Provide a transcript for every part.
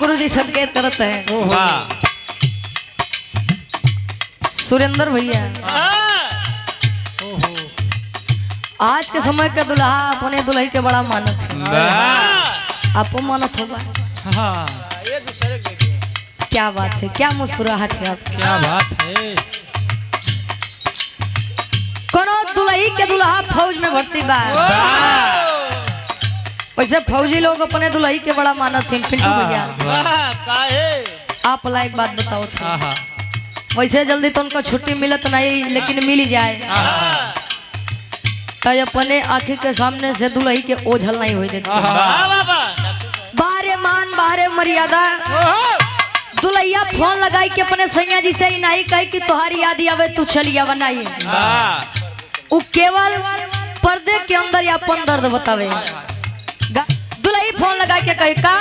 गुरुजी संकेत करते हैं। सुरेंद्र भैया आज के समय का दुल्हा अपने दुल्ही के बड़ा मानत है, आपको मानत होगा। क्या बात है, क्या मुस्कुराहट है आप, क्या बात है। कोनो दुल्ही के दुल्हा फौज में भर्ती बा, वैसे फौजी लोग अपने दुल्ही के बड़ा मानत हैं। पिंटू भैया आप ला एक बात बताओ था, वैसे जल्दी तो उनको छुट्टी मिलत नहीं, लेकिन मिल जाए तो अपने आँखी के सामने से दुल्ही के ओझल नहीं हो देते। बारे मान बारे मर्यादा दुल्हिया फोन लगाई के अपने सैया जी से ही नहीं कही कि तुम्हारी याद आवे तू चलिया बनाई, वो केवल पर्दे के अंदर अपन दर्द बतावे। दुल्ही फोन लगा के कहे का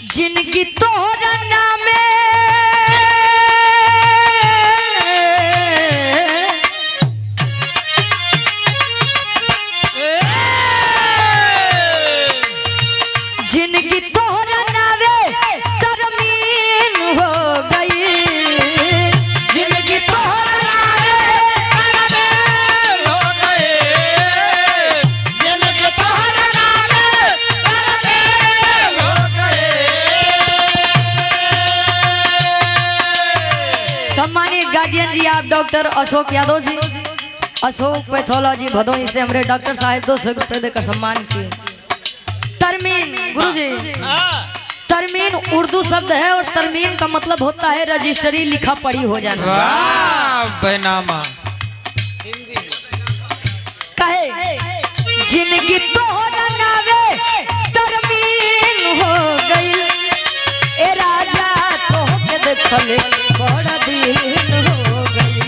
जिनकी तोहरा नामे जिनकी तोहरा नावे तरमीन हो गई, जिनकी तोहरा नावे तरमीन हो गई, जिनकी तोहरा नावे तरमीन हो गई। सम्मानित गार्जियन जी आप डॉक्टर अशोक यादव जी, अशोक पैथोलॉजी भदोही से हमारे डॉक्टर साहब 200 रुपये देकर सम्मान किए। तरमीन गुरुजी, तरमीन उर्दू शब्द है और तरमीन का मतलब होता है रजिस्ट्री, लिखा पढ़ी हो जाना। बैनामा कहे जिनकी तोहरा नावे तरमीन हो गई, ए राजा तोहके देखले बड़ा दिन हो गई,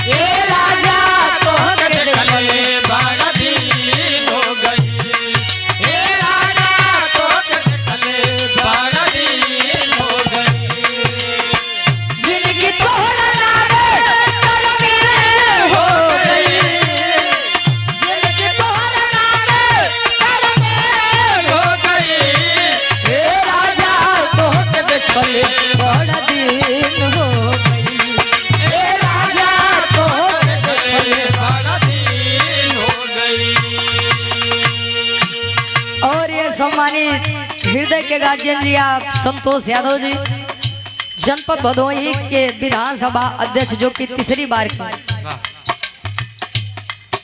ए राजा तोहके देखले बड़ा दिन हो गई। सम्मानित हृदय के गार्जियन जी आप संतोष यादव जी, जनपद भदोही के विधानसभा अध्यक्ष, जो कि तीसरी बार की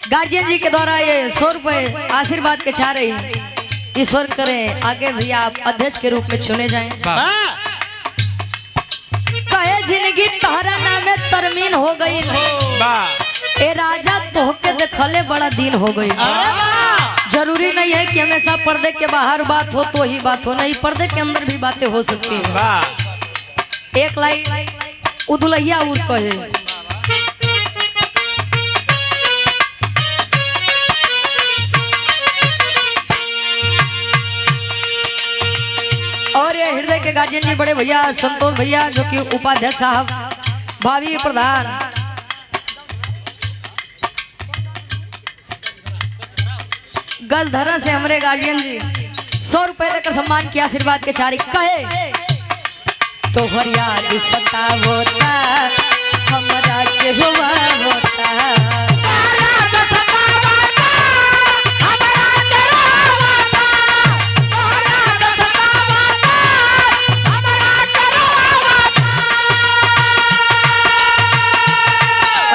गार्जियन जी के द्वारा ये 100 रुपए आशीर्वाद के चाह रही, ईश्वर करें आगे भी आप अध्यक्ष के रूप में चुने जाएं। कहे जिंदगी तोहरा नामे तरमीन हो गई, ए राजा तोहके देखले बड़ा दिन हो गई। जरूरी नहीं है कि हमेशा पर्दे के बाहर बात हो तो ही बात हो, नहीं पर्दे के अंदर भी बातें हो सकती हैं। एक लाइन उदुलैया उर कहे, और ये हृदय के गार्जियन जी बड़े भैया संतोष भैया, जो कि उपाध्यक्ष साहब, भावी प्रधान गलधरा से हमारे गार्जियन जी 100 रुपए देकर सम्मान किया, आशीर्वाद के चारी। कहे तो हरियाली सता होता हमारा के हुआ होता,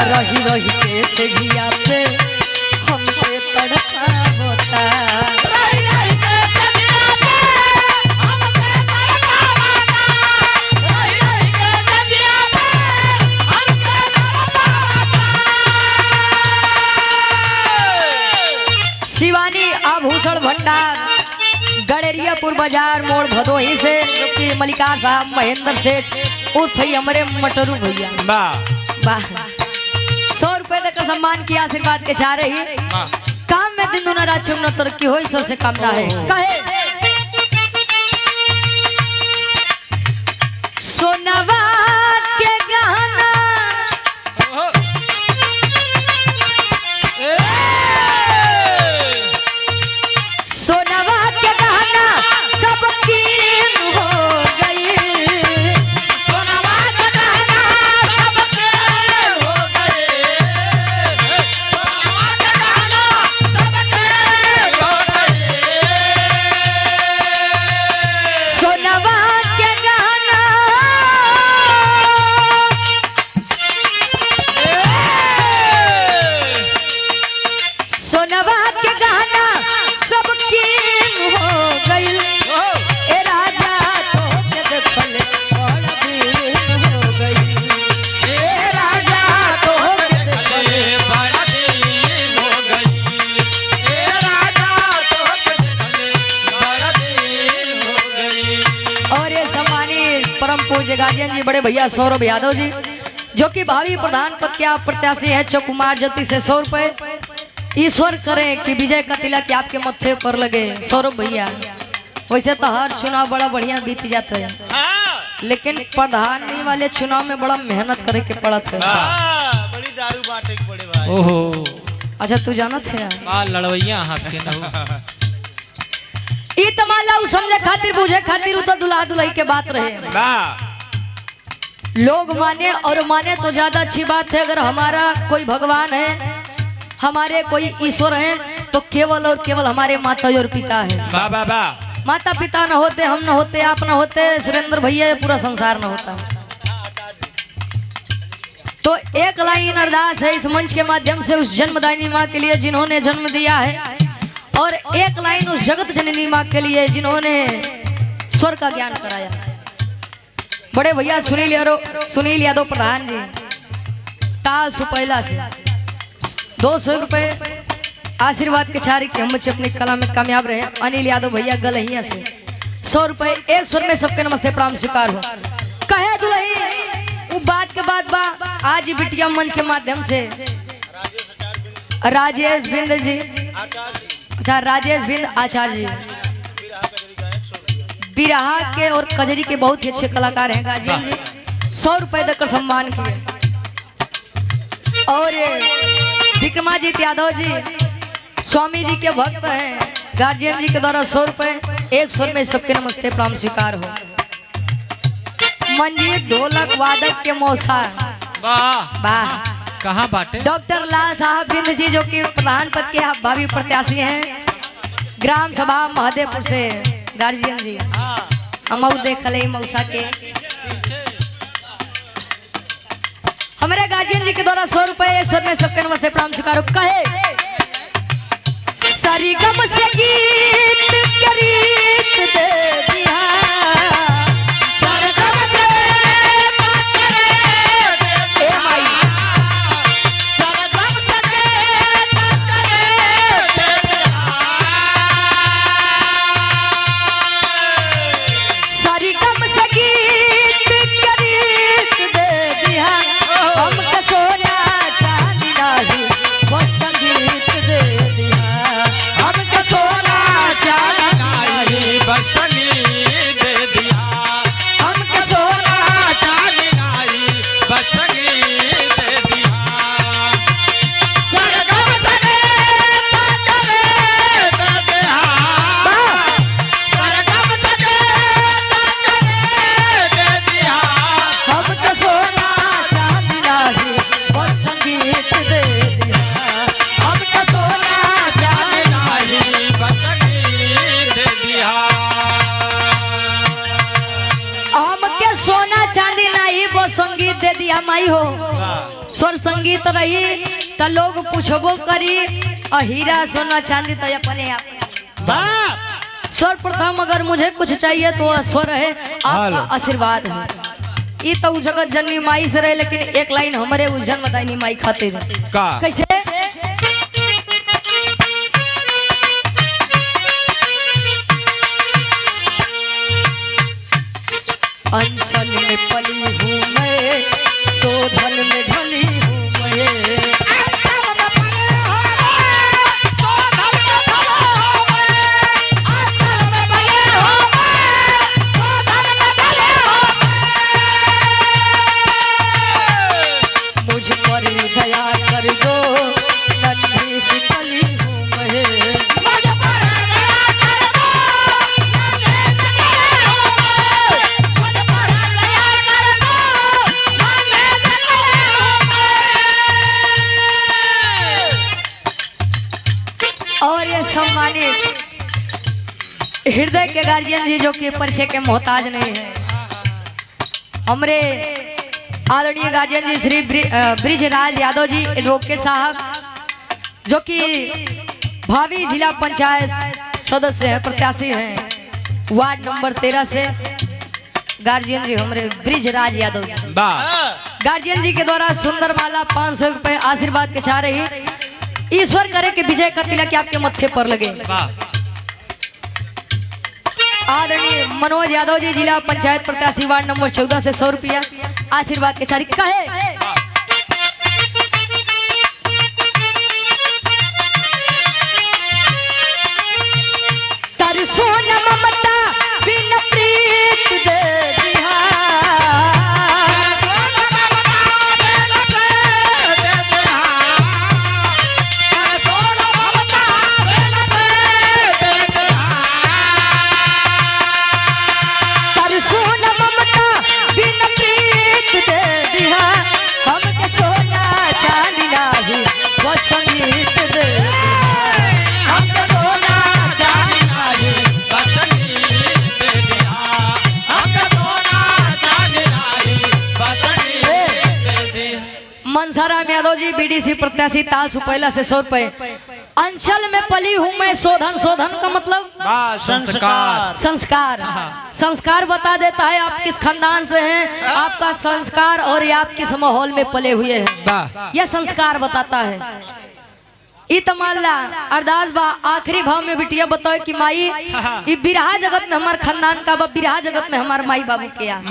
रही रही के से जिया पे हमके तड़पा होता, रही रही के से जिया पे हमके तड़पा होता, रही रही के से जिया पे हमके तड़पा होता। शिवानी आभूषण भंडार, गड़ेरियापुर बाजार मोड़ भदोही से, जो कि मलिकार साहब महेंद्र सेठ उर्फ हमारे मटरू भैया, वाह 100 रुपए देकर सम्मान किया, आशीर्वाद के चाह रही। काम में दिन दुना रात चुगना तरक्की हो, ईश्वर से कामना है। कहे गार्जियन जी बड़े भैया सौरभ यादव जी, जो कि भावी प्रधान पद के प्रत्याशी है चौकुमार जत्ती से 100 रुपए। ईश्वर करें कि विजय का तिलक आपके मत्थे पर लगे सौरभ भैया। वैसे तो हर चुनाव बड़ा बढ़िया बीत जाता है, लेकिन प्रधानी वाले चुनाव में बड़ा मेहनत करे के पड़त है। बड़ी दारू बाटे के पड़े भाई। ओहो अच्छा तू जानत है लड़वैया हाथ के नहु ई तमाला उ समझे खातिर बुझे खातिर उ तो दुल्हा दुल्हन के बात रहे। लोग माने और माने तो ज्यादा अच्छी बात है। अगर हमारा कोई भगवान है, हमारे कोई ईश्वर है, तो केवल और केवल हमारे माता और पिता है। माता पिता न होते, हम न होते, आप न होते, सुरेंद्र भैया, पूरा संसार न होता। तो एक लाइन अरदास है इस मंच के माध्यम से उस जन्मदायिनी माँ के लिए जिन्होंने जन्म दिया है, और एक लाइन उस जगत जननी माँ के लिए जिन्होंने स्वर का ज्ञान कराया। बड़े भैया सुनील यादव प्रधान जी ताल सुपैला से 200 रुपए आशीर्वाद के छारी के हम अपनी कला में कामयाब रहे। अनिल यादव भैया गलहिया से 100 रुपए। 1 स्वर में सबके नमस्ते प्राम स्वीकार हो। कहे दुल्ही वो बात के बाद बा आज बिटिया मंच के माध्यम से राजेश बिंद जी, अच्छा राजेश बिंद आचार्य जी बिरहा के और कजरी के बहुत ही अच्छे कलाकार हैं गार्जियन जी, 100 रुपए देकर सम्मान किए। और विक्रमाजीत यादव जी स्वामी जी के भक्त हैं, गार्जियन जी के द्वारा 100 रुपए। 1 स्वर में सबके नमस्ते प्राम स्वीकार हो। मंजीत ढोलक वादक के मौसा वाह वाह कहाँ बाटे डॉक्टर लाल साहब बिंद जी, जो कि प्रधान पद के भावी प्रत्याशी हैं ग्राम सभा महादेवपुर से। गार्जियन जी हम देख ले मौसा के हमारे गार्जियन जी के द्वारा 100 रुपए। 1 स्वर में सबके नमस्ते प्राम स्वीकार। कहे सरिगम से गीत करीत दे दिया, सरगम से ए माई सरगम से सरिगम से गीत करीत दे दिया, हमके सोना चांदी नाही वो संगीत दे दिया, हमके सोना चांदी नाही बस संगीत दे दिया, हमके सोना चांदी नाही बस संगीत दे दिया। सरगम सगे तातरे दे दिया, सरगम सगे तातरे दे दिया, हमके सोना चांदी नाही वो संगीत दे दिया, हमके सोना चांदी नाही बस संगीत दे दिया। हमके सोना चांदी नहीं वो संगीत दे दिया। माई हो स्वर संगीत रही तो लोग पूछबो करी, हीरा सोना चांदी तो अपने आप। सर्वप्रथम अगर मुझे कुछ चाहिए तो स्वर है, आपका आशीर्वाद है। ये तो उस जगत जननी माई से रहे, लेकिन एक लाइन हमारे उस जन्मदायिनी माई खातिर का कैसे अंचल में पली हूँ मैं, शोधन में ढली हूँ मैं, मुझ पर दया कर दो, नन्ही सी पली हूँ मैं, और ये सम्मानित हृदय के गार्जियन जी, जो कि परिचय के मोहताज नहीं है, हमारे आदरणीय गार्जियन जी श्री ब्रिजराज यादव जी एडवोकेट साहब, जो कि भावी जिला पंचायत सदस्य हैं, प्रत्याशी हैं वार्ड नंबर 13 से। गार्जियन जी हमारे ब्रिजराज यादव जी, गार्जियन जी के द्वारा सुंदर माला 500 रुपए आशीर्वाद के चाह रही। ईश्वर करे कि विजय का तिलक आपके मत्थे पर लगे। आदरणीय मनोज यादव जी जिला पंचायत प्रत्याशी वार्ड नंबर 14 से 100 रुपया आशीर्वाद के चारी कहे सोन ममता बिन प्रीत दे दिहा हमके सोना चांदी नाही वो संगीत दे हमके सोना चांदी नाही मनसाराम यादव जी बीडीसी प्रत्याशी ताल सुपैला से 100 रुपए। अंचल में पली हूँ मैं शोधन शोधन का मतलब संस्कार संस्कार संस्कार बता देता है आप किस खानदान से हैं, आपका संस्कार और ये आप किस माहौल में पले हुए हैं, यह संस्कार बताता है। इतमाला अरदास बा आखिरी भाव में बिटिया बताओ कि माई ये बिरहा जगत में हमारे खानदान का बा, बिरहा जगत में हमारे माई बाबू किया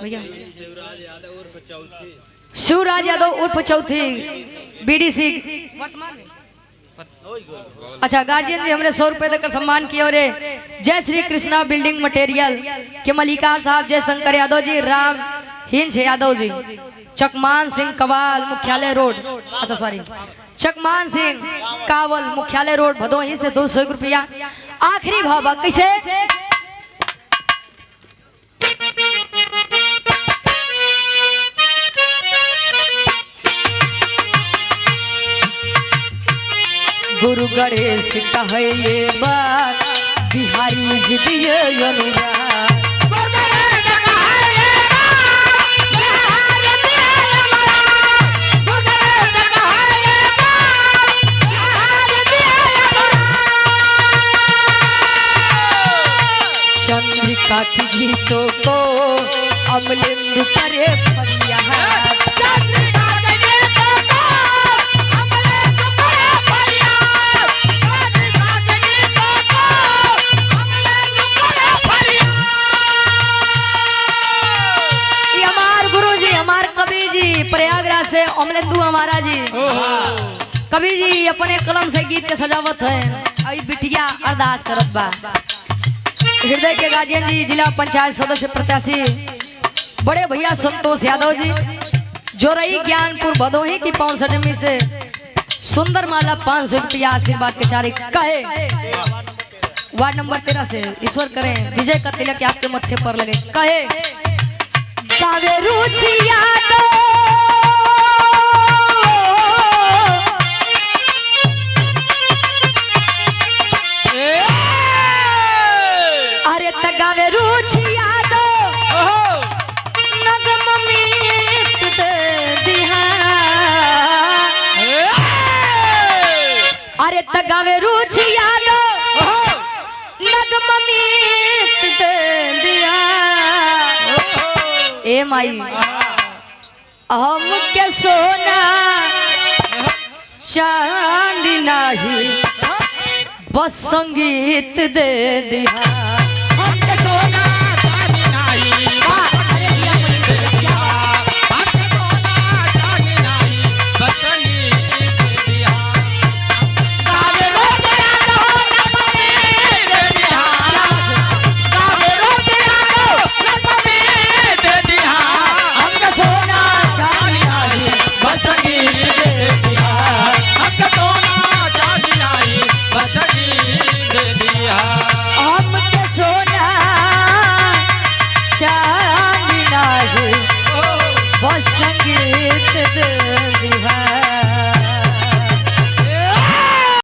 भैया शिवराज यादव उर्फ चौथी बीडीसी अच्छा गार्जियन जी हमने 100 रुपए देकर सम्मान किया। और जय श्री कृष्णा बिल्डिंग मटेरियल के मलिकार साहब जय शंकर यादव जी, राम हिंस यादव जी, चकमान सिंह कवाल मुख्यालय रोड, अच्छा सॉरी चकमान सिंह कावल मुख्यालय रोड भदोही से 200 रुपया। आखिरी भावा कैसे गुरु गणेश कहे ये बात बिहारी जी दिए अनुराग चंद्रिका की गीतों को अमलेंदु करे फरियाद प्रयागराज से अमलेंदु हमारा जी कवि जी अपने कलम से गीत के सजावट है। आई बिटिया अरदास करत बा हृदय के गार्जियन जी जिला पंचायत सदस्य प्रत्याशी बड़े भैया संतोष यादव जी जोरई ज्ञानपुर भदोही की 65 जमी से सुंदर माला 500 रुपया आशीर्वाद के चारी कहे वार्ड नंबर 13 से ईश्वर करें विजय का तिलक आपके मत्थे पर लगे कहे कावे रुचिया अरे तगावे रुचिया दो नगम मीत दे दिहा अरे तगावे रुचिया दो नगम मीत दे दिहा ए माई हम के सोना चांदी नाही बस संगीत दे दिया